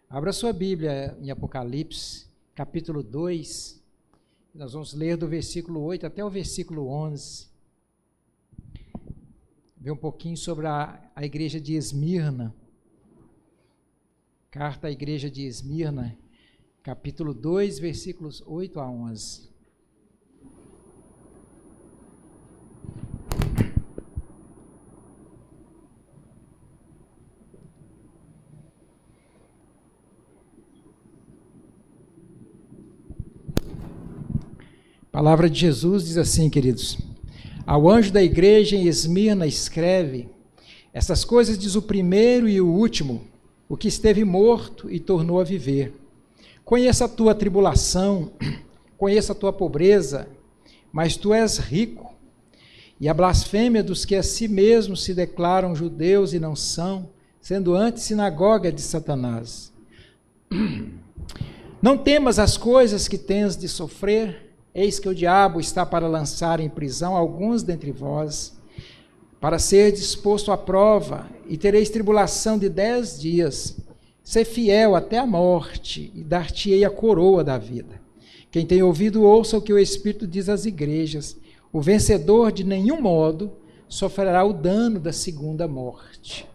Abra sua Bíblia em Apocalipse, capítulo 2. Nós vamos ler do versículo 8 até o versículo 11. Ver um pouquinho sobre a igreja de Esmirna. Carta à igreja de Esmirna, capítulo 2, versículos 8 a 11. A palavra de Jesus diz assim, queridos: ao anjo da igreja em Esmirna escreve: essas coisas diz o primeiro e o último, o que esteve morto e tornou a viver. Conheça a tua tribulação, conheça a tua pobreza, mas tu és rico, e a blasfêmia dos que a si mesmos se declaram judeus e não são, sendo antes sinagoga de Satanás. Não temas as coisas que tens de sofrer. Eis que o diabo está para lançar em prisão alguns dentre vós, para ser disposto à prova, e tereis tribulação de 10 dias. Sê fiel até a morte, e dar-te-ei a coroa da vida. Quem tem ouvido, ouça o que o Espírito diz às igrejas. O vencedor, de nenhum modo, sofrerá o dano da segunda morte.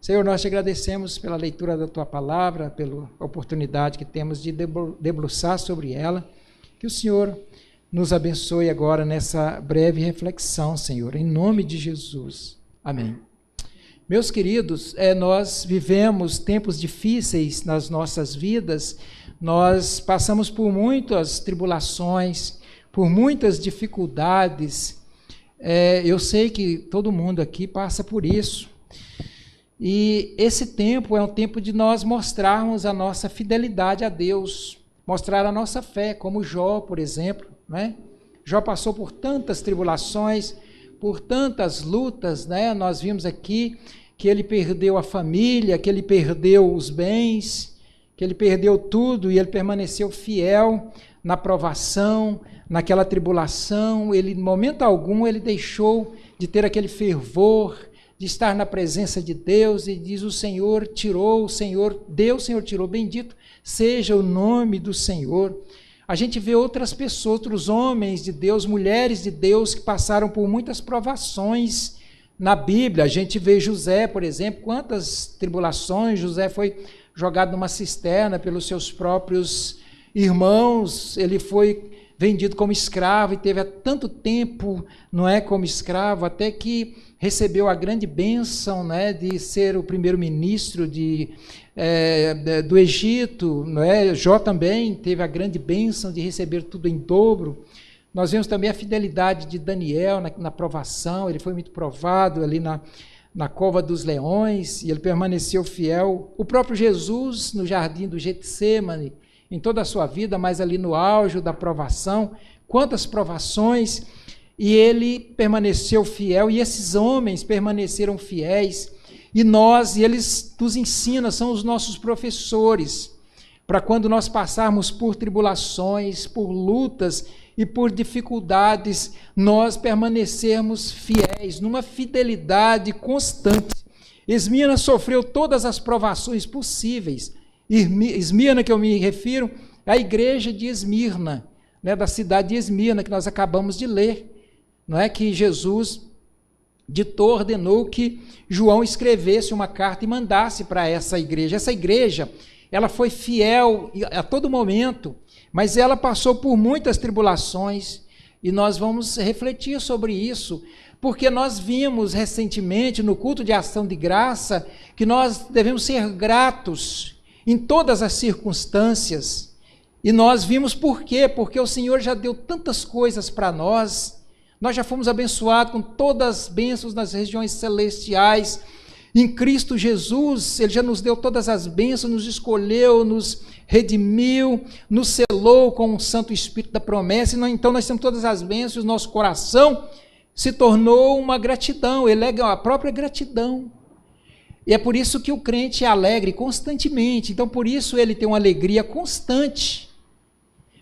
Senhor, nós te agradecemos pela leitura da tua palavra, pela oportunidade que temos de debruçar sobre ela. Que o Senhor nos abençoe agora nessa breve reflexão, Senhor, em nome de Jesus. Amém. Meus queridos, nós vivemos tempos difíceis nas nossas vidas, nós passamos por muitas tribulações, por muitas dificuldades. Eu sei que todo mundo aqui passa por isso. E esse tempo é um tempo de nós mostrarmos a nossa fidelidade a Deus, mostrar a nossa fé, como Jó, por exemplo. Né? Jó passou por tantas tribulações, por tantas lutas, né? Nós vimos aqui que ele perdeu a família, que ele perdeu os bens, que ele perdeu tudo e ele permaneceu fiel na provação, naquela tribulação. Ele, em momento algum, ele deixou de ter aquele fervor, de estar na presença de Deus, e diz: o Senhor tirou, o Senhor deu, o Senhor tirou, bendito seja o nome do Senhor. A gente vê outras pessoas, outros homens de Deus, mulheres de Deus que passaram por muitas provações na Bíblia. A gente vê José, por exemplo, quantas tribulações. José foi jogado numa cisterna pelos seus próprios irmãos, ele foi vendido como escravo e teve há tanto tempo, não é, como escravo, até que recebeu a grande bênção, né, de ser o primeiro-ministro do Egito, não é? Jó também teve a grande bênção de receber tudo em dobro. Nós vemos também a fidelidade de Daniel na provação. Ele foi muito provado ali na cova dos leões, e ele permaneceu fiel. O próprio Jesus, no jardim do Getsêmani, em toda a sua vida, mas ali no auge da provação, quantas provações, e ele permaneceu fiel, e esses homens permaneceram fiéis, e eles nos ensinam, são os nossos professores, para quando nós passarmos por tribulações, por lutas e por dificuldades, nós permanecermos fiéis, numa fidelidade constante. Esmirna sofreu todas as provações possíveis. Esmirna, que eu me refiro, é a igreja de Esmirna, né, da cidade de Esmirna, que nós acabamos de ler. Não é que Jesus ordenou que João escrevesse uma carta e mandasse para essa igreja. Essa igreja, ela foi fiel a todo momento, mas ela passou por muitas tribulações, e nós vamos refletir sobre isso, porque nós vimos recentemente no culto de ação de graça que nós devemos ser gratos em todas as circunstâncias, e nós vimos por quê, porque o Senhor já deu tantas coisas para nós já fomos abençoados com todas as bênçãos nas regiões celestiais, em Cristo Jesus. Ele já nos deu todas as bênçãos, nos escolheu, nos redimiu, nos selou com o Santo Espírito da promessa, então nós temos todas as bênçãos, nosso coração se tornou uma gratidão, ele é a própria gratidão. E é por isso que o crente é alegre constantemente. Então, por isso ele tem uma alegria constante.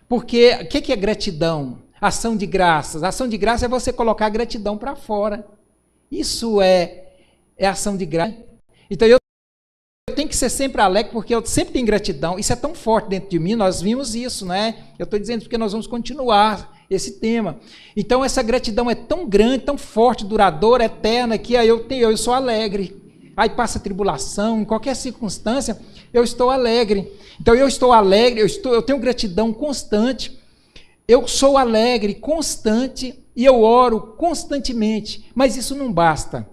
Porque o que é gratidão? Ação de graças. Ação de graça é você colocar a gratidão para fora. Isso é ação de graça. Então, eu eu tenho que ser sempre alegre, porque eu sempre tenho gratidão. Isso é tão forte dentro de mim, nós vimos isso, né? Eu estou dizendo porque nós vamos continuar esse tema. Então, essa gratidão é tão grande, tão forte, duradoura, eterna, que aí eu sou alegre. Aí passa tribulação, em qualquer circunstância, eu estou alegre. Então, eu estou alegre, eu tenho gratidão constante, eu sou alegre, constante, e eu oro constantemente. Mas isso não basta.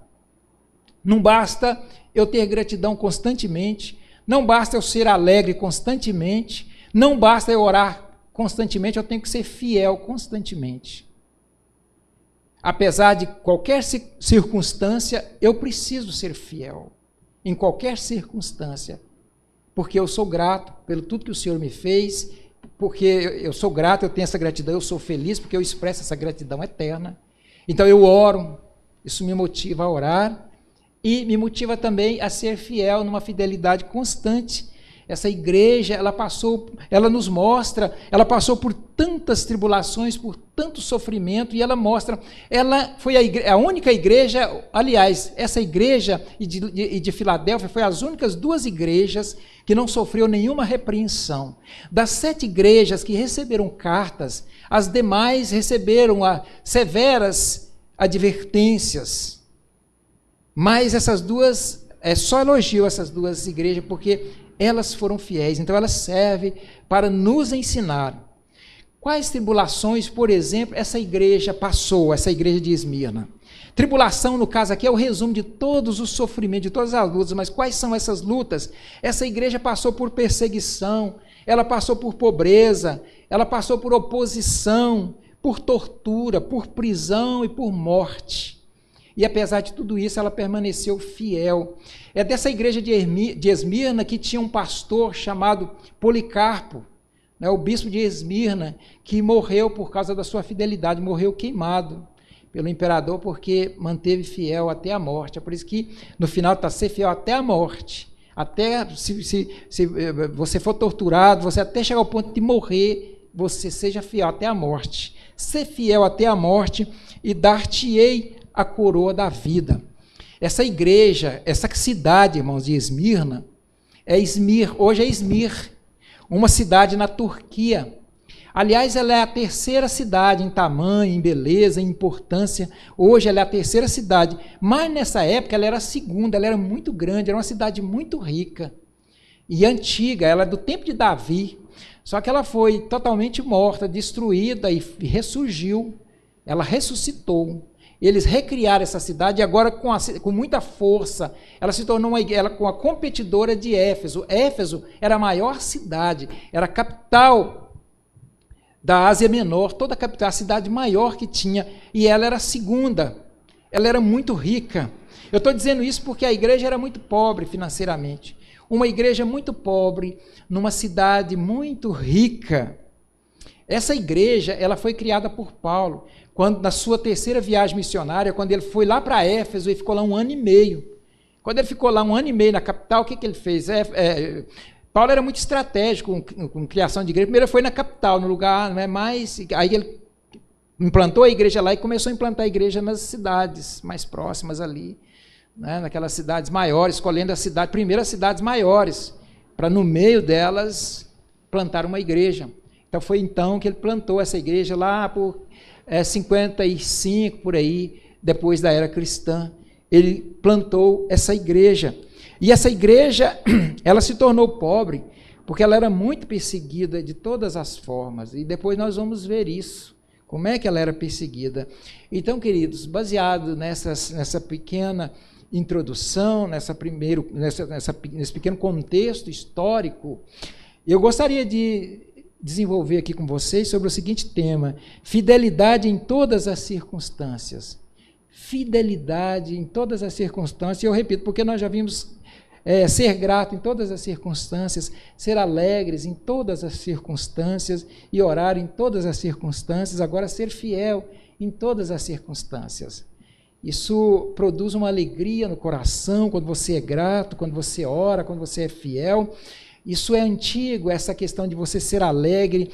Não basta eu ter gratidão constantemente, não basta eu ser alegre constantemente, não basta eu orar constantemente, eu tenho que ser fiel constantemente. Apesar de qualquer circunstância, eu preciso ser fiel, em qualquer circunstância, porque eu sou grato pelo tudo que o Senhor me fez, porque eu sou grato, eu tenho essa gratidão, eu sou feliz, porque eu expresso essa gratidão eterna. Então eu oro, isso me motiva a orar, e me motiva também a ser fiel numa fidelidade constante. Essa igreja, ela nos mostra, ela passou por tantas tribulações, por tanto sofrimento, e ela mostra, ela foi a única igreja, aliás, essa igreja de Filadélfia foi as únicas 2 igrejas que não sofreu nenhuma repreensão. Das 7 igrejas que receberam cartas, as demais receberam severas advertências. Mas essas 2, só elogio essas 2 igrejas, porque elas foram fiéis, então elas servem para nos ensinar. Quais tribulações, por exemplo, essa igreja passou, essa igreja de Esmirna? Tribulação, no caso aqui, é o resumo de todos os sofrimentos, de todas as lutas, mas quais são essas lutas? Essa igreja passou por perseguição, ela passou por pobreza, ela passou por oposição, por tortura, por prisão e por morte. E apesar de tudo isso, ela permaneceu fiel. É dessa igreja de Esmirna que tinha um pastor chamado Policarpo, né, o bispo de Esmirna, que morreu por causa da sua fidelidade, morreu queimado pelo imperador, porque manteve fiel até a morte. É por isso que no final está ser fiel até a morte. Até se você for torturado, você até chegar ao ponto de morrer, você seja fiel até a morte. Ser fiel até a morte e dar-te-ei a coroa da vida. Essa igreja, essa cidade, irmãos, de Esmirna, hoje é Izmir, uma cidade na Turquia. Aliás, ela é a 3ª cidade em tamanho, em beleza, em importância. Hoje ela é a 3ª cidade, mas nessa época ela era a 2ª, ela era muito grande, era uma cidade muito rica e antiga, ela é do tempo de Davi, só que ela foi totalmente morta, destruída e ressurgiu, ela ressuscitou. Eles recriaram essa cidade e agora com muita força, ela se tornou com a competidora de Éfeso. Éfeso era a maior cidade, era a capital da Ásia Menor, toda a capital, a cidade maior que tinha, e ela era a 2ª, ela era muito rica. Eu estou dizendo isso porque a igreja era muito pobre financeiramente, uma igreja muito pobre, numa cidade muito rica. Essa igreja, ela foi criada por Paulo, quando na sua 3ª viagem missionária, quando ele foi lá para Éfeso e ficou lá 1 ano e meio. Quando ele ficou lá 1 ano e meio na capital, o que ele fez? Paulo era muito estratégico com criação de igreja. Primeiro ele foi na capital, no lugar, né, aí ele implantou a igreja lá e começou a implantar a igreja nas cidades mais próximas ali, né, naquelas cidades maiores, escolhendo primeiro as cidades maiores, para no meio delas plantar uma igreja. Então foi então que ele plantou essa igreja lá por 55, por aí, depois da era cristã, ele plantou essa igreja. E essa igreja, ela se tornou pobre, porque ela era muito perseguida de todas as formas, e depois nós vamos ver isso, como é que ela era perseguida. Então, queridos, baseado nessa pequena introdução, nesse pequeno contexto histórico, eu gostaria de desenvolver aqui com vocês sobre o seguinte tema: fidelidade em todas as circunstâncias. Fidelidade em todas as circunstâncias, e eu repito, porque nós já vimos ser grato em todas as circunstâncias, ser alegres em todas as circunstâncias e orar em todas as circunstâncias, agora ser fiel em todas as circunstâncias. Isso produz uma alegria no coração quando você é grato, quando você ora, quando você é fiel. Isso é antigo, essa questão de você ser alegre,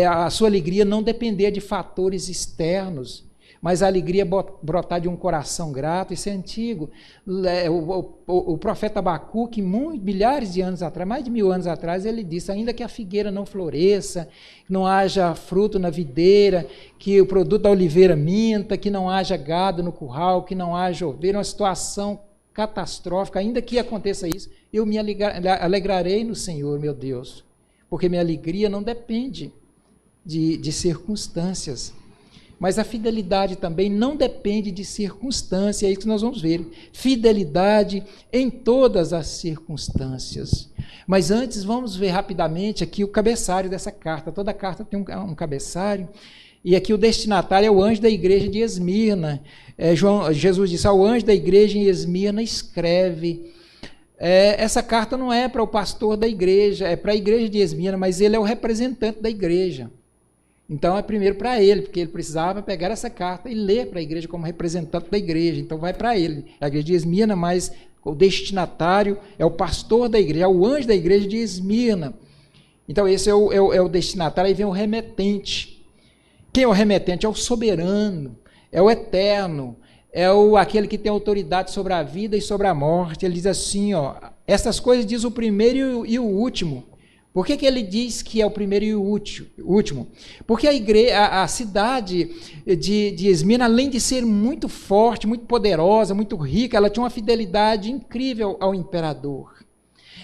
a sua alegria não depender de fatores externos. mas a alegria brotar de um coração grato. Isso é antigo. O profeta Abacuque, milhares de anos atrás, mais de 1000 anos atrás, ele disse: ainda que a figueira não floresça, não haja fruto na videira, que o produto da oliveira minta, que não haja gado no curral, que não haja ovelha, uma situação catastrófica, ainda que aconteça isso, eu me alegrarei no Senhor, meu Deus, porque minha alegria não depende de circunstâncias. Mas a fidelidade também não depende de circunstância, é isso que nós vamos ver. Fidelidade em todas as circunstâncias. Mas antes vamos ver rapidamente aqui o cabeçário dessa carta. Toda carta tem um cabeçário. E aqui o destinatário é o anjo da igreja de Esmirna. Jesus disse: ao anjo da igreja em Esmirna escreve. Essa carta não é para o pastor da igreja, é para a igreja de Esmirna, mas ele é o representante da igreja. Então é primeiro para ele, porque ele precisava pegar essa carta e ler para a igreja como representante da igreja. Então vai para ele, a igreja de Esmirna, mas o destinatário é o pastor da igreja, é o anjo da igreja de Esmirna. Então esse é o destinatário, aí vem o remetente. Quem é o remetente? É o soberano, é o eterno, aquele que tem autoridade sobre a vida e sobre a morte. Ele diz assim, essas coisas diz o primeiro e o último. Por que ele diz que é o primeiro e o último? Porque a cidade de Esmirna, além de ser muito forte, muito poderosa, muito rica, ela tinha uma fidelidade incrível ao imperador.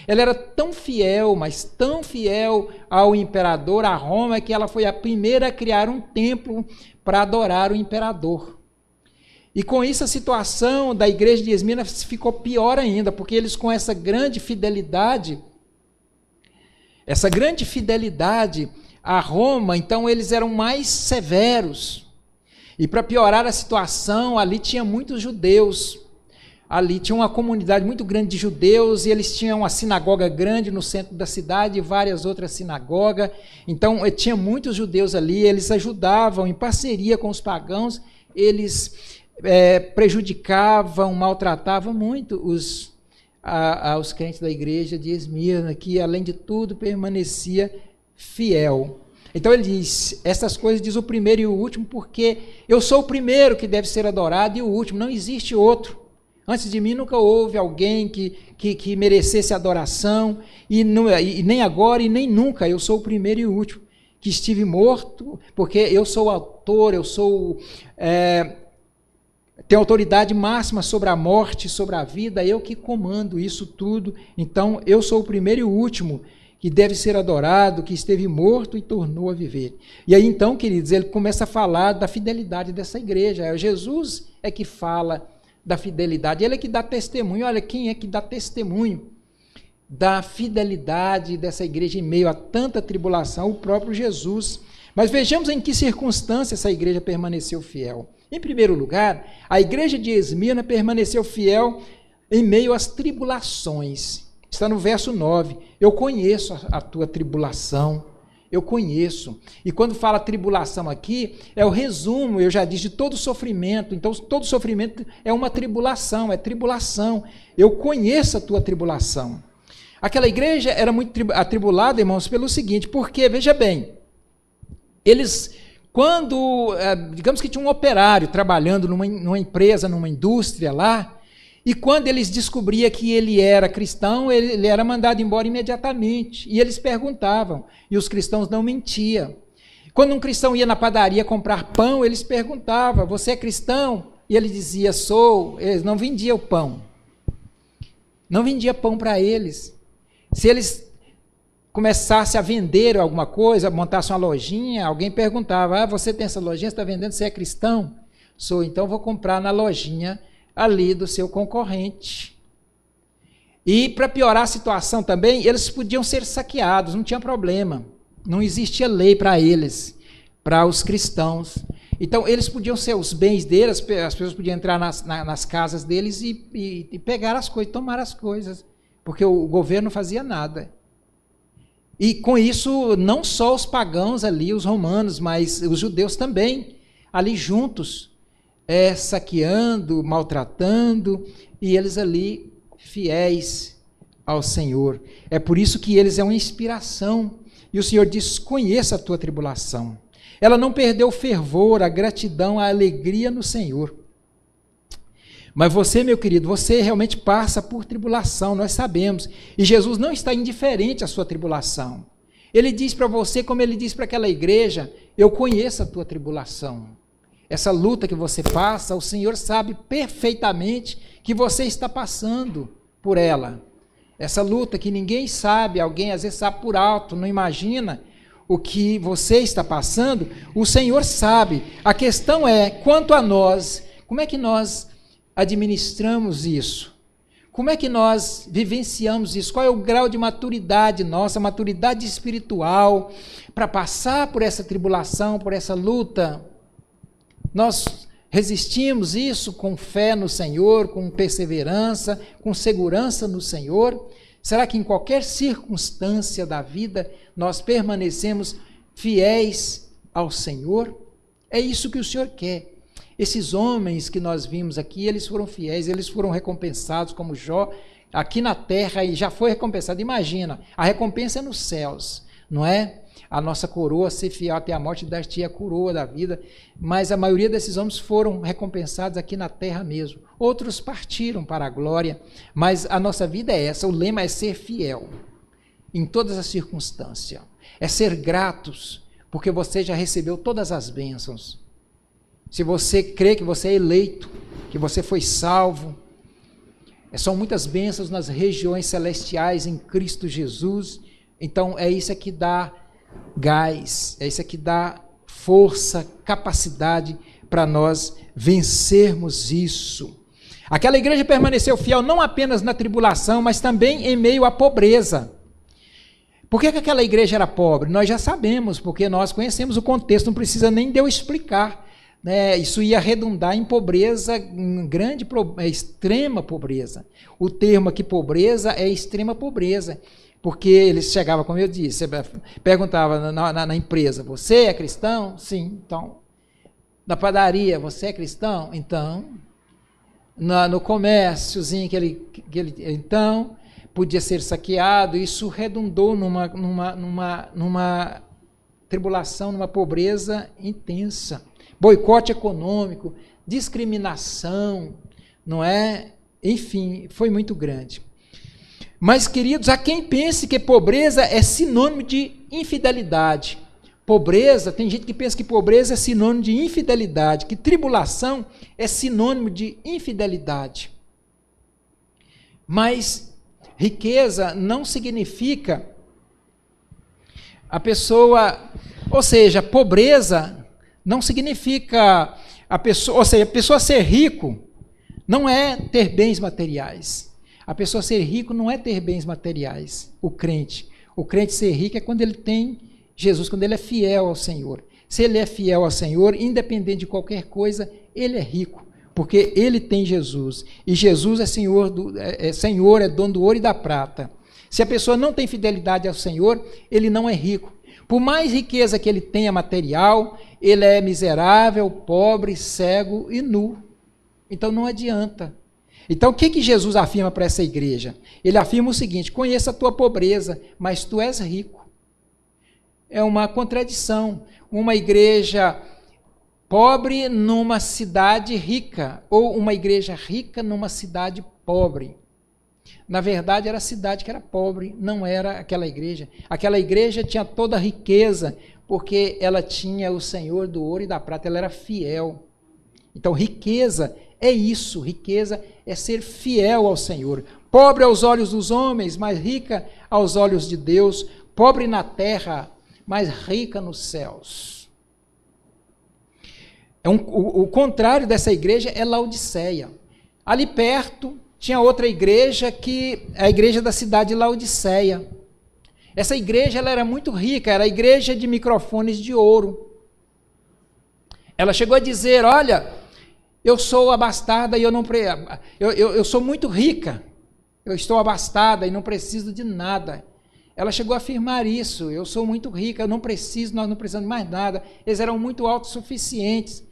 Ela era tão fiel, mas tão fiel ao imperador, a Roma, que ela foi a primeira a criar um templo para adorar o imperador. E com isso a situação da igreja de Esmirna ficou pior ainda, porque eles, com essa grande fidelidade a Roma, então eles eram mais severos. E para piorar a situação, ali tinha muitos judeus. Ali tinha uma comunidade muito grande de judeus, e eles tinham uma sinagoga grande no centro da cidade e várias outras sinagogas. Então tinha muitos judeus ali, eles ajudavam em parceria com os pagãos, eles prejudicavam, maltratavam muito aos crentes da igreja de Esmirna, que além de tudo permanecia fiel. Então ele diz, essas coisas diz o primeiro e o último, porque eu sou o primeiro que deve ser adorado e o último, não existe outro. Antes de mim nunca houve alguém que merecesse adoração, e nem agora e nem nunca, eu sou o primeiro e o último, que estive morto, porque eu sou o autor, eu sou... tenho autoridade máxima sobre a morte, sobre a vida, eu que comando isso tudo. Então, eu sou o primeiro e o último que deve ser adorado, que esteve morto e tornou a viver. E aí, então, queridos, ele começa a falar da fidelidade dessa igreja. Jesus é que fala da fidelidade, ele é que dá testemunho. Olha, quem é que dá testemunho da fidelidade dessa igreja em meio a tanta tribulação? O próprio Jesus. Mas vejamos em que circunstância essa igreja permaneceu fiel. Em primeiro lugar, a igreja de Esmirna permaneceu fiel em meio às tribulações. Está no verso 9. Eu conheço a tua tribulação. Eu conheço. E quando fala tribulação aqui, é o resumo, eu já disse, de todo sofrimento. Então, todo sofrimento é uma tribulação, é tribulação. Eu conheço a tua tribulação. Aquela igreja era muito atribulada, irmãos, pelo seguinte, porque, veja bem, eles... Quando, digamos que tinha um operário trabalhando numa empresa, numa indústria lá, e quando eles descobriam que ele era cristão, ele era mandado embora imediatamente. E eles perguntavam, e os cristãos não mentiam. Quando um cristão ia na padaria comprar pão, eles perguntavam, você é cristão? E ele dizia, sou. Eles não vendiam pão. Não vendia pão para eles. Se eles começasse a vender alguma coisa, montasse uma lojinha, alguém perguntava, você tem essa lojinha, você está vendendo, você é cristão? Sou, então vou comprar na lojinha ali do seu concorrente. E para piorar a situação também, eles podiam ser saqueados, não tinha problema, não existia lei para eles, para os cristãos. Então eles podiam ser os bens deles, as pessoas podiam entrar nas casas deles e pegar as coisas, tomar as coisas, porque o governo não fazia nada. E com isso, não só os pagãos ali, os romanos, mas os judeus também, ali juntos, saqueando, maltratando, e eles ali fiéis ao Senhor. É por isso que eles é uma inspiração. E o Senhor diz, conheça a tua tribulação. Ela não perdeu o fervor, a gratidão, a alegria no Senhor. Mas você, meu querido, você realmente passa por tribulação, nós sabemos. E Jesus não está indiferente à sua tribulação. Ele diz para você, como ele disse para aquela igreja, eu conheço a tua tribulação. Essa luta que você passa, o Senhor sabe perfeitamente que você está passando por ela. Essa luta que ninguém sabe, alguém às vezes sabe por alto, não imagina o que você está passando, o Senhor sabe. A questão é, quanto a nós, como é que nós administramos isso? Como é que nós vivenciamos isso? Qual é o grau de maturidade nossa, maturidade espiritual, para passar por essa tribulação, por essa luta? Nós resistimos isso com fé no Senhor, com perseverança, com segurança no Senhor? Será que em qualquer circunstância da vida nós permanecemos fiéis ao Senhor? É isso que o Senhor quer. Esses homens que nós vimos aqui, eles foram fiéis, eles foram recompensados como Jó, aqui na terra, e já foi recompensado. Imagina, a recompensa é nos céus, não é? A nossa coroa, ser fiel até a morte, dar-te a coroa da vida, mas a maioria desses homens foram recompensados aqui na terra mesmo. Outros partiram para a glória, mas a nossa vida é essa, o lema é ser fiel, em todas as circunstâncias, é ser gratos, porque você já recebeu todas as bênçãos. Se você crê que você é eleito, que você foi salvo, são muitas bênçãos nas regiões celestiais em Cristo Jesus, então é isso que dá gás, é isso que dá força, capacidade para nós vencermos isso. Aquela igreja permaneceu fiel não apenas na tribulação, mas também em meio à pobreza. Por que aquela igreja era pobre? Nós já sabemos, porque nós conhecemos o contexto, não precisa nem de eu explicar. Isso ia redundar em pobreza, em extrema pobreza. O termo aqui pobreza é extrema pobreza, porque eles chegavam, como eu disse, perguntava na empresa, você é cristão? Sim, então. Na padaria, você é cristão? Então. No comérciozinho então, podia ser saqueado. Isso redundou numa tribulação, numa pobreza intensa. Boicote econômico, discriminação, não é? Enfim, foi muito grande. Mas, queridos, há quem pense que pobreza é sinônimo de infidelidade. Pobreza, tem gente que pensa que pobreza é sinônimo de infidelidade, que tribulação é sinônimo de infidelidade. Mas riqueza não significa a pessoa, ou seja, pobreza não significa a pessoa ser rico não é ter bens materiais. A pessoa ser rico não é ter bens materiais. O crente ser rico é quando ele tem Jesus, quando ele é fiel ao Senhor. Se ele é fiel ao Senhor, independente de qualquer coisa, ele é rico, porque ele tem Jesus. E Jesus é Senhor, é dono do ouro e da prata. Se a pessoa não tem fidelidade ao Senhor, ele não é rico. Por mais riqueza que ele tenha material, ele é miserável, pobre, cego e nu. Então não adianta. Então o que Jesus afirma para essa igreja? Ele afirma o seguinte: conheça a tua pobreza, mas tu és rico. É uma contradição. Uma igreja pobre numa cidade rica, ou uma igreja rica numa cidade pobre. Na verdade, era a cidade que era pobre, não era aquela igreja. Aquela igreja tinha toda a riqueza, porque ela tinha o Senhor do ouro e da prata, ela era fiel. Então, riqueza é isso, riqueza é ser fiel ao Senhor. Pobre aos olhos dos homens, mas rica aos olhos de Deus. Pobre na terra, mas rica nos céus. O contrário dessa igreja é Laodiceia. Ali perto tinha outra igreja, a igreja da cidade de Laodiceia. Essa igreja ela era muito rica, era a igreja de microfones de ouro. Ela chegou a dizer: olha, eu sou abastada e eu sou muito rica, eu estou abastada e não preciso de nada. Ela chegou a afirmar isso: eu sou muito rica, nós não precisamos de mais nada. Eles eram muito autossuficientes.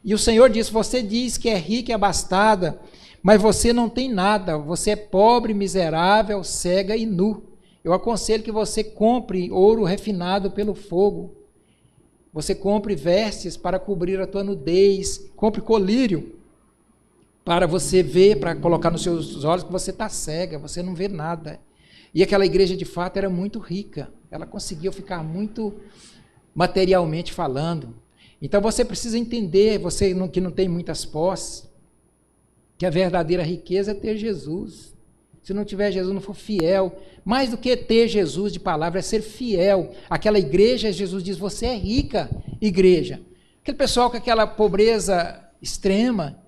E o Senhor disse: você diz que é rica e abastada, mas você não tem nada, você é pobre, miserável, cega e nu. Eu aconselho que você compre ouro refinado pelo fogo. Você compre vestes para cobrir a tua nudez, compre colírio para você ver, para colocar nos seus olhos que você está cega, você não vê nada. E aquela igreja de fato era muito rica, ela conseguiu ficar muito materialmente falando. Então você precisa entender, você que não tem muitas posses, que a verdadeira riqueza é ter Jesus. Se não tiver Jesus, não for fiel, mais do que ter Jesus de palavra, é ser fiel. Aquela igreja, Jesus diz, você é rica, igreja. Aquele pessoal com aquela pobreza extrema,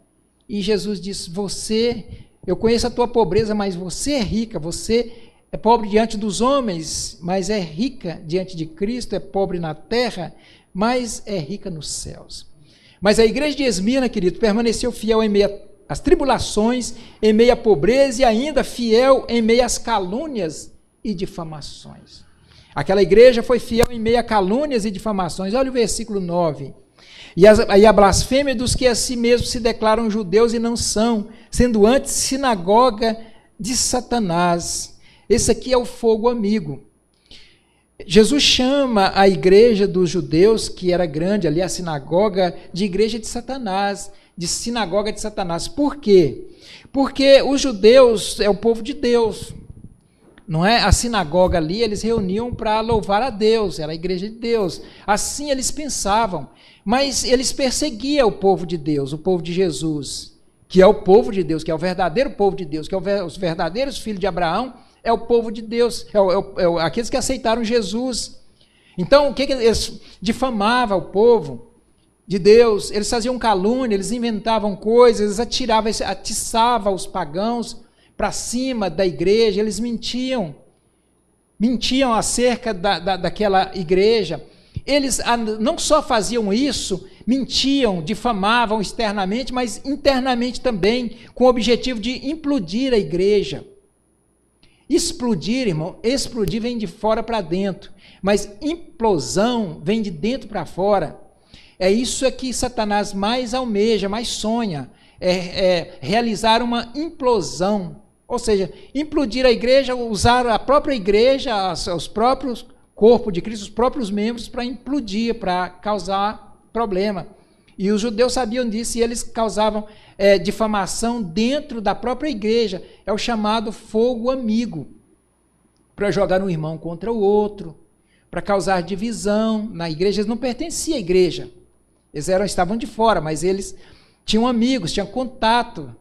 e Jesus diz, eu conheço a tua pobreza, mas você é rica, você é pobre diante dos homens, mas é rica diante de Cristo, é pobre na terra, mas é rica nos céus. Mas a igreja de Esmirna, querido, permaneceu fiel em meio às tribulações, em meio à pobreza e ainda fiel em meio às calúnias e difamações. Aquela igreja foi fiel em meio a calúnias e difamações. Olha o versículo 9. E a blasfêmia dos que a si mesmos se declaram judeus e não são, sendo antes sinagoga de Satanás. Esse aqui é o fogo amigo. Jesus chama a igreja dos judeus, que era grande ali, a sinagoga, de igreja de Satanás, de sinagoga de Satanás. Por quê? Porque os judeus é o povo de Deus, não é? A sinagoga ali, eles reuniam para louvar a Deus, era a igreja de Deus. Assim eles pensavam, mas eles perseguiam o povo de Deus, o povo de Jesus, que é o povo de Deus, que é o verdadeiro povo de Deus, que é os verdadeiros filhos de Abraão, é o povo de Deus, aqueles que aceitaram Jesus. Então, o que eles difamavam o povo de Deus? Eles faziam calúnia, eles inventavam coisas, eles atiçavam os pagãos para cima da igreja, eles mentiam acerca daquela igreja. Eles não só faziam isso, mentiam, difamavam externamente, mas internamente também, com o objetivo de implodir a igreja. Explodir, irmão, explodir vem de fora para dentro, mas implosão vem de dentro para fora. É isso que Satanás mais almeja, mais sonha, é realizar uma implosão, ou seja, implodir a igreja, usar a própria igreja, os próprios corpos de Cristo, os próprios membros para implodir, para causar problema. E os judeus sabiam disso e eles causavam difamação dentro da própria igreja. É o chamado fogo amigo, para jogar um irmão contra o outro, para causar divisão na igreja. Eles não pertenciam à igreja, eles estavam de fora, mas eles tinham amigos, tinham contato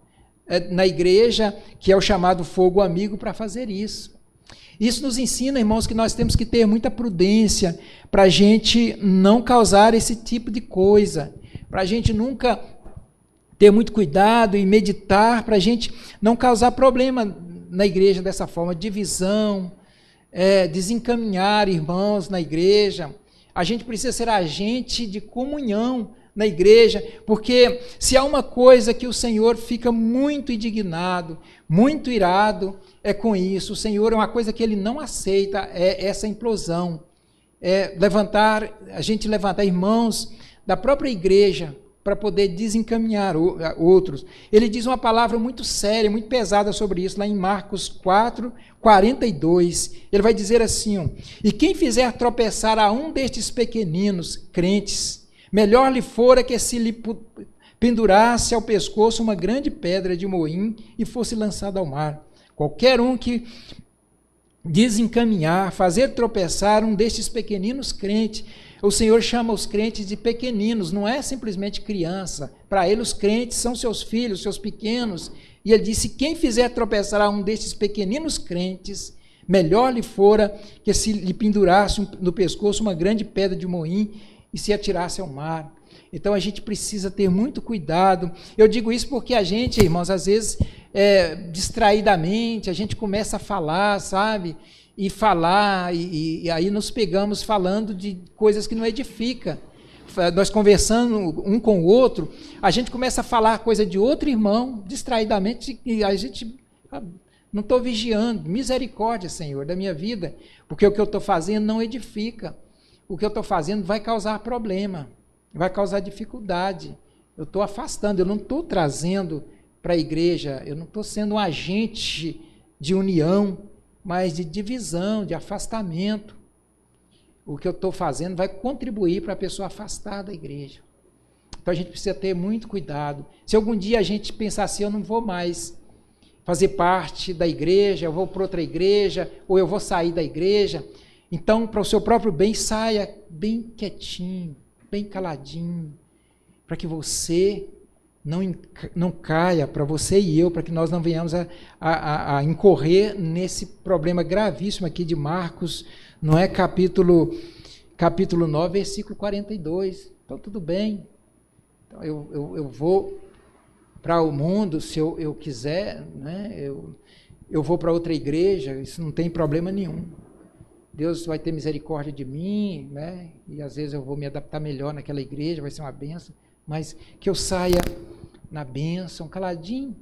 na igreja, que é o chamado fogo amigo, para fazer isso. Isso nos ensina, irmãos, que nós temos que ter muita prudência para a gente não causar esse tipo de coisa, para a gente nunca ter muito cuidado e meditar, para a gente não causar problema na igreja dessa forma, divisão, desencaminhar irmãos na igreja. A gente precisa ser agente de comunhão na igreja, porque se há uma coisa que o Senhor fica muito indignado, muito irado, é com isso. O Senhor, é uma coisa que Ele não aceita, é essa implosão, a gente levantar irmãos da própria igreja para poder desencaminhar outros. Ele diz uma palavra muito séria, muito pesada sobre isso, lá em Marcos 4, 42. Ele vai dizer assim, e quem fizer tropeçar a um destes pequeninos crentes, melhor lhe fora que se lhe pendurasse ao pescoço uma grande pedra de moinho e fosse lançado ao mar. Qualquer um que desencaminhar, fazer tropeçar um destes pequeninos crentes, o Senhor chama os crentes de pequeninos, não é simplesmente criança. Para Ele, os crentes são seus filhos, seus pequenos. E Ele disse, quem fizer tropeçar a um destes pequeninos crentes, melhor lhe fora que se lhe pendurasse no pescoço uma grande pedra de moinho e se atirasse ao mar. Então a gente precisa ter muito cuidado. Eu digo isso porque a gente, irmãos, às vezes, distraidamente, a gente começa a falar, sabe? E aí nos pegamos falando de coisas que não edificam. Nós conversando um com o outro, a gente começa a falar coisa de outro irmão, distraidamente, e a gente... Não estou vigiando, misericórdia, Senhor, da minha vida, porque o que eu estou fazendo não edifica. O que eu estou fazendo vai causar problema, vai causar dificuldade. Eu estou afastando, eu não estou trazendo para a igreja, eu não estou sendo um agente de união, mas de divisão, de afastamento. o que eu estou fazendo vai contribuir para a pessoa afastar da igreja. Então a gente precisa ter muito cuidado. Se algum dia a gente pensar assim, eu não vou mais fazer parte da igreja, eu vou para outra igreja, ou eu vou sair da igreja, então, para o seu próprio bem, saia bem quietinho, bem caladinho, para que você não caia, para você e eu, para que nós não venhamos a incorrer nesse problema gravíssimo aqui de Marcos, não é? Capítulo 9, versículo 42. Então, tudo bem. Então, eu vou para o mundo, se eu quiser, né? Eu vou para outra igreja, isso não tem problema nenhum. Deus vai ter misericórdia de mim, né? E às vezes eu vou me adaptar melhor naquela igreja, vai ser uma bênção, mas que eu saia na bênção, caladinho,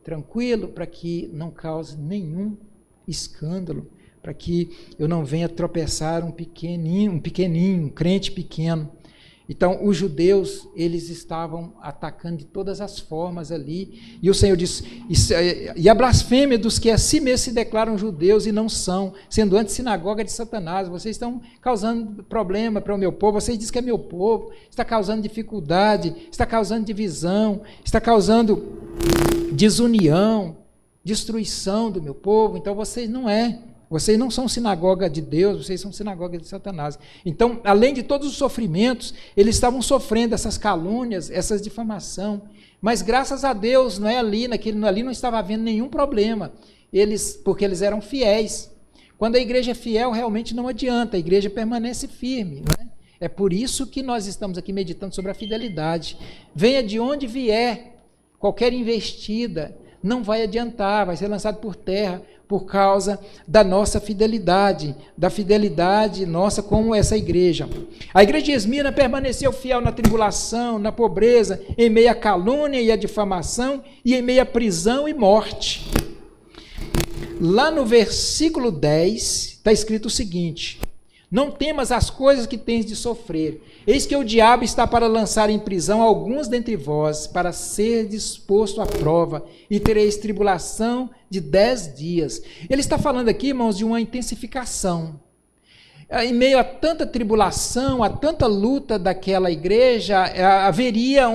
tranquilo, para que não cause nenhum escândalo, para que eu não venha tropeçar um pequenininho, um crente pequeno. Então, os judeus, eles estavam atacando de todas as formas ali, e o Senhor disse, e a blasfêmia dos que a si mesmos se declaram judeus e não são, sendo antes sinagoga de Satanás, vocês estão causando problema para o meu povo, vocês dizem que é meu povo, está causando dificuldade, está causando divisão, está causando desunião, destruição do meu povo, então vocês não são sinagoga de Deus, vocês são sinagoga de Satanás. Então, além de todos os sofrimentos, eles estavam sofrendo essas calúnias, essas difamação. Mas graças a Deus, não é ali não estava havendo nenhum problema. Porque eles eram fiéis. Quando a igreja é fiel, realmente não adianta, a igreja permanece firme, não é? É por isso que nós estamos aqui meditando sobre a fidelidade. Venha de onde vier, qualquer investida, não vai adiantar, vai ser lançado por terra, por causa da nossa fidelidade, da fidelidade nossa como essa igreja. A igreja de Esmirna permaneceu fiel na tribulação, na pobreza, em meio à calúnia e à difamação, e em meio à prisão e morte. Lá no versículo 10, está escrito o seguinte: não temas as coisas que tens de sofrer. Eis que o diabo está para lançar em prisão alguns dentre vós, para ser disposto à prova, e tereis tribulação de 10 dias. Ele está falando aqui, irmãos, de uma intensificação. Em meio a tanta tribulação, a tanta luta daquela igreja, haveria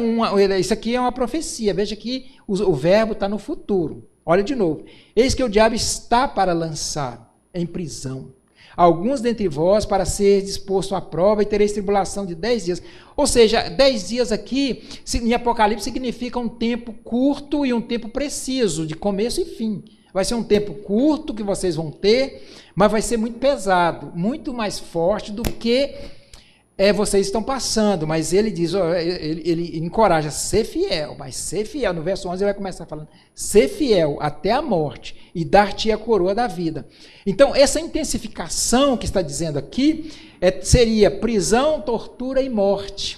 isso aqui é uma profecia, veja que o verbo está no futuro. Olha de novo. Eis que o diabo está para lançar em prisão alguns dentre vós, para ser disposto à prova, e tereis tribulação de 10 dias. Ou seja, 10 dias aqui, em Apocalipse, significa um tempo curto e um tempo preciso, de começo e fim. Vai ser um tempo curto que vocês vão ter, mas vai ser muito pesado, muito mais forte do que vocês estão passando. Mas ele diz, ele encoraja, ser fiel, mas ser fiel. No verso 11 ele vai começar falando, ser fiel até a morte e dar-te a coroa da vida. Então, essa intensificação que está dizendo aqui seria prisão, tortura e morte.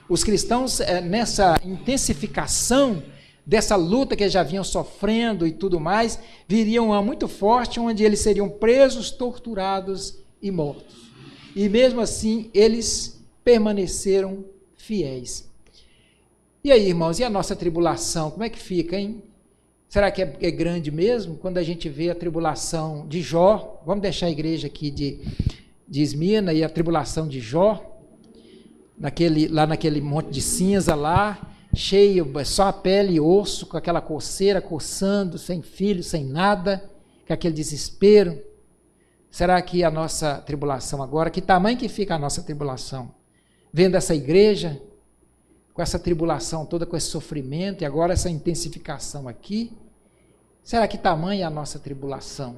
Os cristãos, nessa intensificação dessa luta que eles já vinham sofrendo e tudo mais, viriam a muito forte, onde eles seriam presos, torturados e mortos. E mesmo assim, eles permaneceram fiéis. E aí, irmãos, e a nossa tribulação? Como é que fica, hein? Será que é grande mesmo? Quando a gente vê a tribulação de Jó, vamos deixar a igreja aqui de Esmirna e a tribulação de Jó, lá naquele monte de cinza lá, cheio, só a pele e osso, com aquela coceira, coçando, sem filho, sem nada, com aquele desespero. Será que a nossa tribulação agora, que tamanho que fica a nossa tribulação? Vendo essa igreja, com essa tribulação toda, com esse sofrimento, e agora essa intensificação aqui, será que tamanho é a nossa tribulação?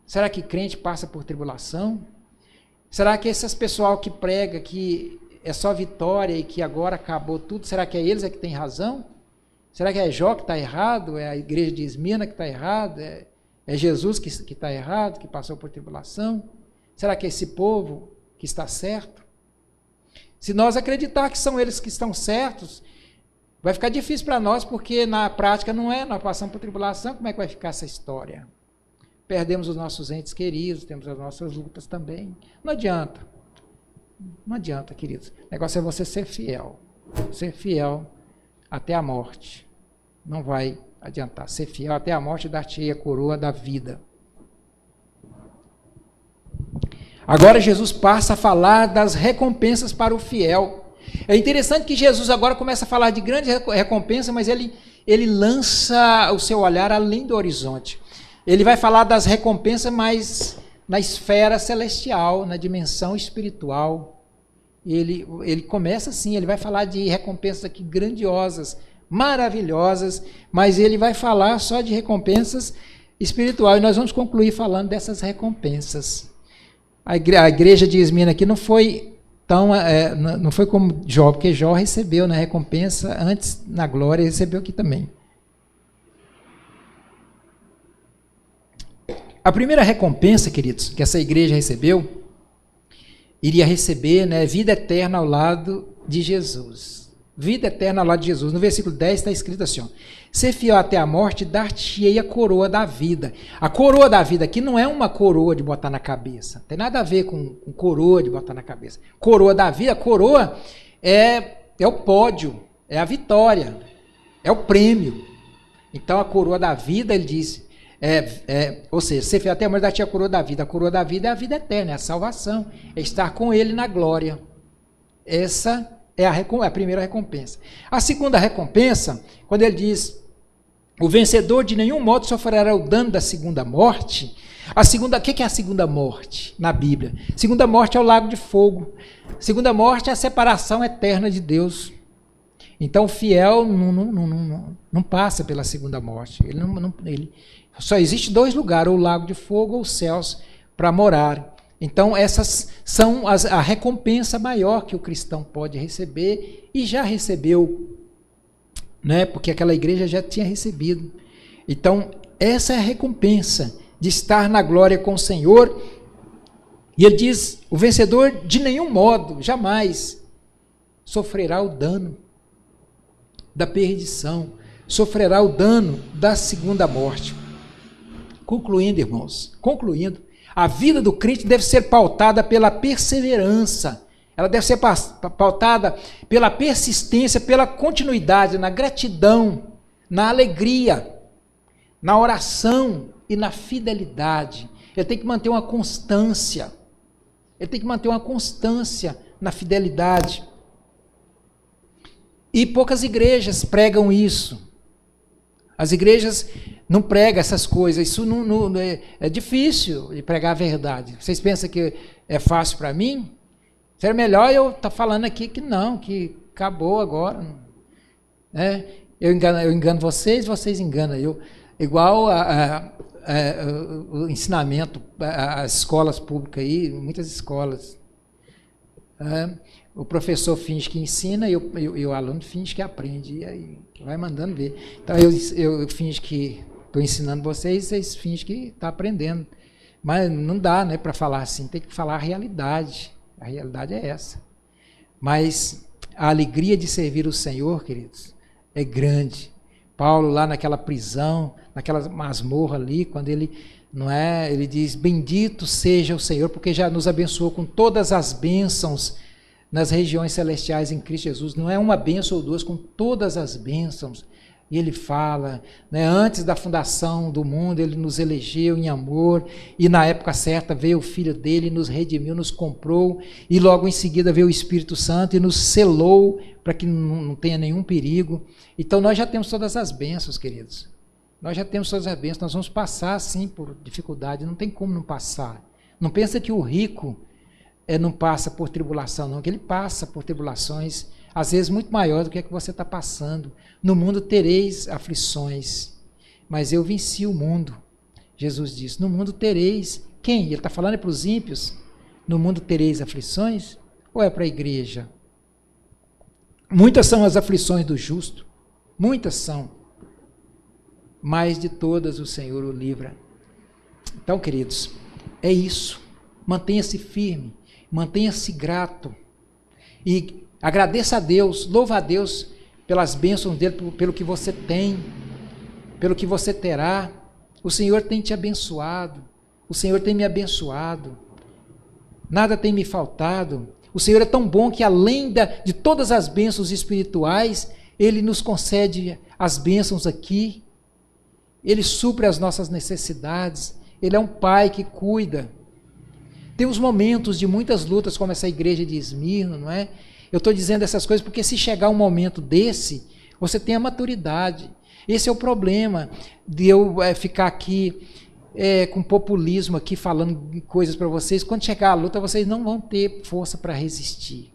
Será que crente passa por tribulação? Será que esses pessoal que prega que é só vitória e que agora acabou tudo, será que eles que têm razão? Será que é Jó que está errado? É a igreja de Esmirna que está errado? É Jesus que está errado, que passou por tribulação? Será que é esse povo que está certo? Se nós acreditar que são eles que estão certos, vai ficar difícil para nós, porque na prática não é, nós passamos por tribulação, como é que vai ficar essa história? Perdemos os nossos entes queridos, temos as nossas lutas também. Não adianta. Não adianta, queridos. O negócio é você ser fiel. Ser fiel até a morte. Não vai adiantar. Ser fiel até a morte e dar-te a coroa da vida. Agora Jesus passa a falar das recompensas para o fiel. É interessante que Jesus agora começa a falar de grande recompensa, mas ele lança o seu olhar além do horizonte. Ele vai falar das recompensas, mas na esfera celestial, na dimensão espiritual. Ele começa assim, ele vai falar de recompensas aqui grandiosas, maravilhosas, mas ele vai falar só de recompensas espirituais. E nós vamos concluir falando dessas recompensas. A igreja de Esmirna aqui não foi não foi como Jó, porque Jó recebeu na recompensa antes na glória, recebeu aqui também. A primeira recompensa, queridos, que essa igreja recebeu, iria receber, né, vida eterna ao lado de Jesus. Vida eterna ao lado de Jesus. No versículo 10 está escrito assim, ó, ser fiel até a morte, dar-te-ei a coroa da vida. A coroa da vida aqui não é uma coroa de botar na cabeça. Não tem nada a ver com coroa de botar na cabeça. Coroa da vida, coroa é o pódio, é a vitória, é o prêmio. Então a coroa da vida, ele diz, ou seja, ser fiel até a morte, dar-te a coroa da vida. A coroa da vida é a vida eterna, é a salvação, é estar com ele na glória. Essa é a primeira recompensa. A segunda recompensa, quando ele diz, o vencedor de nenhum modo sofrerá o dano da segunda morte. O que é a segunda morte na Bíblia? Segunda morte é o lago de fogo. Segunda morte é a separação eterna de Deus. Então o fiel não passa pela segunda morte. Ele só existe dois lugares, ou o lago de fogo ou os céus, para morar. Então essas são a recompensa maior que o cristão pode receber e já recebeu, né? Porque aquela igreja já tinha recebido. Então essa é a recompensa de estar na glória com o Senhor. E ele diz, o vencedor de nenhum modo, jamais, sofrerá o dano da perdição, sofrerá o dano da segunda morte. Concluindo, irmãos, a vida do crente deve ser pautada pela perseverança, ela deve ser pautada pela persistência, pela continuidade, na gratidão, na alegria, na oração e na fidelidade. Ele tem que manter uma constância, na fidelidade. E poucas igrejas pregam isso. As igrejas não pregam essas coisas. Isso é difícil de pregar a verdade. Vocês pensam que é fácil para mim? Seria melhor eu estar falando aqui que não, que acabou agora. Eu engano vocês, vocês enganam eu. Igual o ensinamento, as escolas públicas aí, muitas escolas. O professor finge que ensina e o aluno finge que aprende. E aí vai mandando ver. Então eu finge que estou ensinando vocês, vocês fingem que estão aprendendo. Mas não dá, né, para falar assim, tem que falar a realidade. A realidade é essa. Mas a alegria de servir o Senhor, queridos, é grande. Paulo lá naquela prisão, naquela masmorra ali, quando ele diz, bendito seja o Senhor, porque já nos abençoou com todas as bênçãos nas regiões celestiais em Cristo Jesus. Não é uma bênção ou duas, com todas as bênçãos. E ele fala, né, antes da fundação do mundo, ele nos elegeu em amor, e na época certa veio o Filho dele, nos redimiu, nos comprou, e logo em seguida veio o Espírito Santo e nos selou para que não tenha nenhum perigo. Então nós já temos todas as bênçãos, queridos. Nós já temos todas as bênçãos, nós vamos passar sim por dificuldade, não tem como não passar. Não pensa que o rico não passa por tribulação, não, que ele passa por tribulações, às vezes muito maior do que você está passando. No mundo tereis aflições, mas eu venci o mundo. Jesus disse, no mundo tereis, quem? Ele está falando para os ímpios, no mundo tereis aflições, ou é para a igreja? Muitas são as aflições do justo, muitas são, mas de todas o Senhor o livra. Então, queridos, é isso, mantenha-se firme, mantenha-se grato, e agradeça a Deus, louva a Deus pelas bênçãos dele, pelo que você tem, pelo que você terá. O Senhor tem te abençoado, o Senhor tem me abençoado, nada tem me faltado. O Senhor é tão bom que além de todas as bênçãos espirituais, Ele nos concede as bênçãos aqui, Ele supre as nossas necessidades, Ele é um Pai que cuida. Temos momentos de muitas lutas, como essa igreja de Esmirna, não é? Eu estou dizendo essas coisas porque se chegar um momento desse, você tem a maturidade. Esse é o problema de eu ficar aqui com populismo, aqui falando coisas para vocês. Quando chegar a luta, vocês não vão ter força para resistir.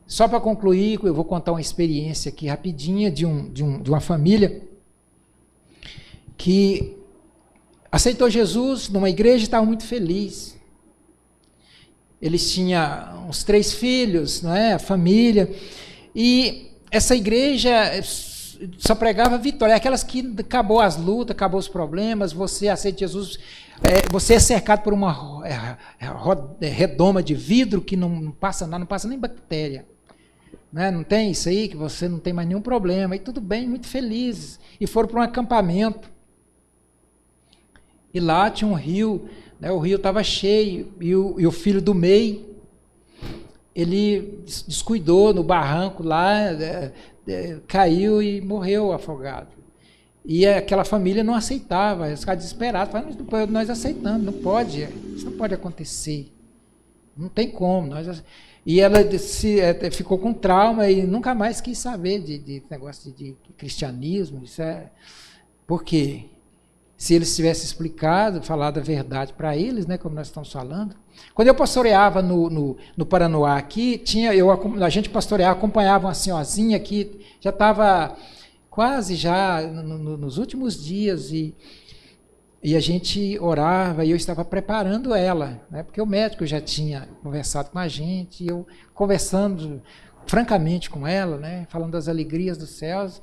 Só para concluir, eu vou contar uma experiência aqui rapidinha de uma família que aceitou Jesus numa igreja e estava muito feliz. Eles tinham uns 3 filhos, não é? A família. E essa igreja só pregava vitória. Aquelas que acabou as lutas, acabou os problemas, você aceita Jesus, você é cercado por uma redoma de vidro que não passa nada, não passa nem bactéria. Não tem isso aí, que você não tem mais nenhum problema. E tudo bem, muito felizes. E foram para um acampamento. E lá tinha um rio, o rio estava cheio, e o filho do meio, ele descuidou no barranco lá, caiu e morreu afogado. E aquela família não aceitava, eles ficaram desesperados, falaram, nós aceitamos, não pode, isso não pode acontecer, não tem como. E ela ficou com trauma e nunca mais quis saber de negócio de cristianismo. Por quê? Se eles tivessem explicado, falado a verdade para eles, né, como nós estamos falando. Quando eu pastoreava no Paranoá aqui, a gente pastoreava, acompanhava uma senhorzinha que já estava quase já nos últimos dias e a gente orava e eu estava preparando ela, né, porque o médico já tinha conversado com a gente, e eu conversando francamente com ela, né, falando das alegrias dos céus.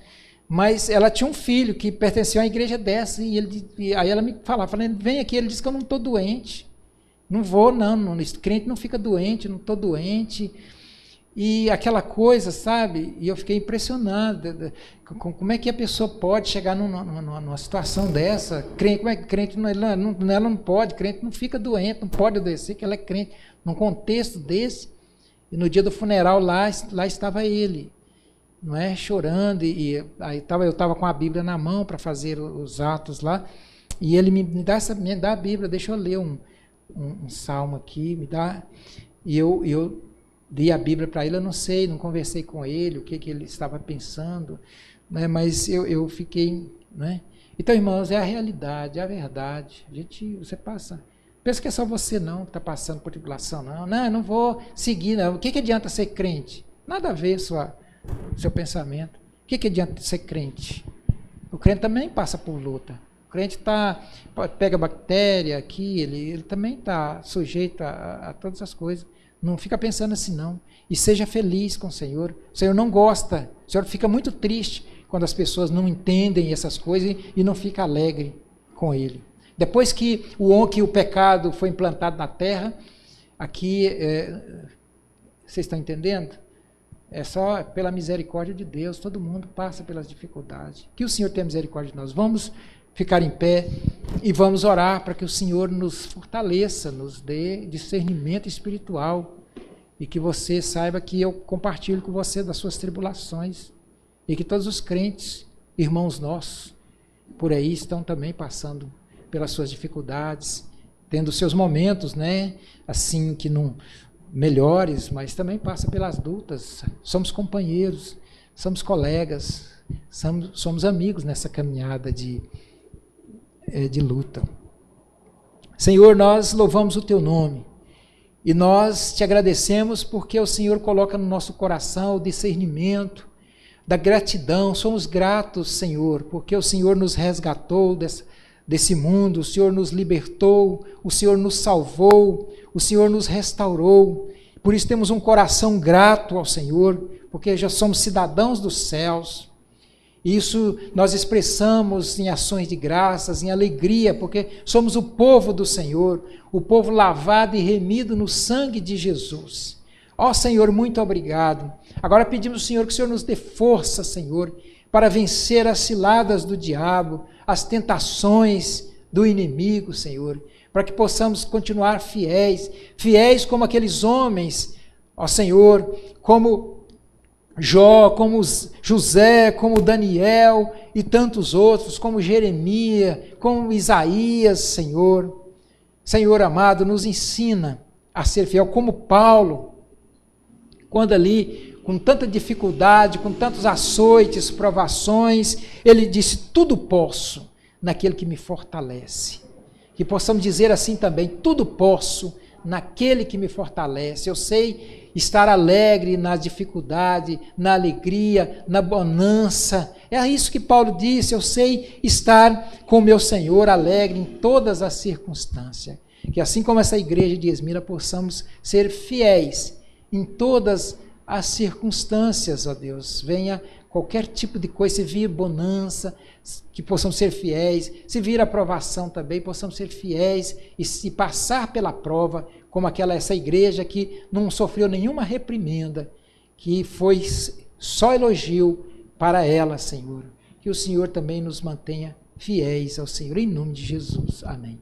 Mas ela tinha um filho que pertencia a uma igreja dessa, e aí ela me falava, vem aqui, ele disse que eu não estou doente, não vou não, crente não fica doente, não estou doente, e aquela coisa, sabe, e eu fiquei impressionado, como é que a pessoa pode chegar numa situação dessa, crente, como é que crente, ela não pode, crente não fica doente, não pode adoecer, que ela é crente, num contexto desse, e no dia do funeral lá estava ele, não é, chorando, e aí eu estava com a Bíblia na mão para fazer os atos lá, e ele me dá a Bíblia, deixa eu ler um salmo aqui, me dá, e eu dei a Bíblia para ele, eu não sei, não conversei com ele, o que ele estava pensando, né, mas eu fiquei, né? Então, irmãos, é a realidade, é a verdade, você pensa que é só você não que está passando por tribulação, não vou seguir, não. O que adianta ser crente? Nada a ver seu pensamento. O que adianta ser crente? O crente também passa por luta. O crente pega bactéria aqui, ele também está sujeito a todas as coisas. Não fica pensando assim, não. E seja feliz com o Senhor. O Senhor não gosta. O Senhor fica muito triste quando as pessoas não entendem essas coisas e não fica alegre com Ele. Depois que o pecado foi implantado na terra, aqui, vocês estão entendendo? É só pela misericórdia de Deus, todo mundo passa pelas dificuldades. Que o Senhor tenha misericórdia de nós. Vamos ficar em pé e vamos orar para que o Senhor nos fortaleça, nos dê discernimento espiritual e que você saiba que eu compartilho com você das suas tribulações e que todos os crentes, irmãos nossos, por aí estão também passando pelas suas dificuldades, tendo seus momentos, né, assim que não melhores, mas também passa pelas lutas. Somos companheiros, somos colegas, somos amigos nessa caminhada de luta. Senhor, nós louvamos o Teu nome e nós Te agradecemos porque o Senhor coloca no nosso coração o discernimento da gratidão. Somos gratos, Senhor, porque o Senhor nos resgatou desse mundo, o Senhor nos libertou, o Senhor nos salvou, o Senhor nos restaurou. Por isso temos um coração grato ao Senhor, porque já somos cidadãos dos céus. Isso nós expressamos em ações de graças, em alegria, porque somos o povo do Senhor, o povo lavado e remido no sangue de Jesus. Ó Senhor, muito obrigado. Agora pedimos, Senhor, que o Senhor nos dê força, Senhor, para vencer as ciladas do diabo, as tentações do inimigo, Senhor, para que possamos continuar fiéis como aqueles homens, ó Senhor, como Jó, como José, como Daniel e tantos outros, como Jeremias, como Isaías, Senhor. Senhor amado, nos ensina a ser fiel, como Paulo, quando ali, com tanta dificuldade, com tantos açoites, provações, ele disse, tudo posso naquele que me fortalece. Que possamos dizer assim também, tudo posso naquele que me fortalece. Eu sei estar alegre na dificuldade, na alegria, na bonança. É isso que Paulo disse, eu sei estar com o meu Senhor alegre em todas as circunstâncias. Que assim como essa igreja de Esmira, possamos ser fiéis em todas as circunstâncias, ó Deus. Venha qualquer tipo de coisa, se vir bonança, que possamos ser fiéis, se vir aprovação também, possamos ser fiéis e se passar pela prova, como essa igreja que não sofreu nenhuma reprimenda, que foi só elogio para ela, Senhor. Que o Senhor também nos mantenha fiéis ao Senhor, em nome de Jesus. Amém.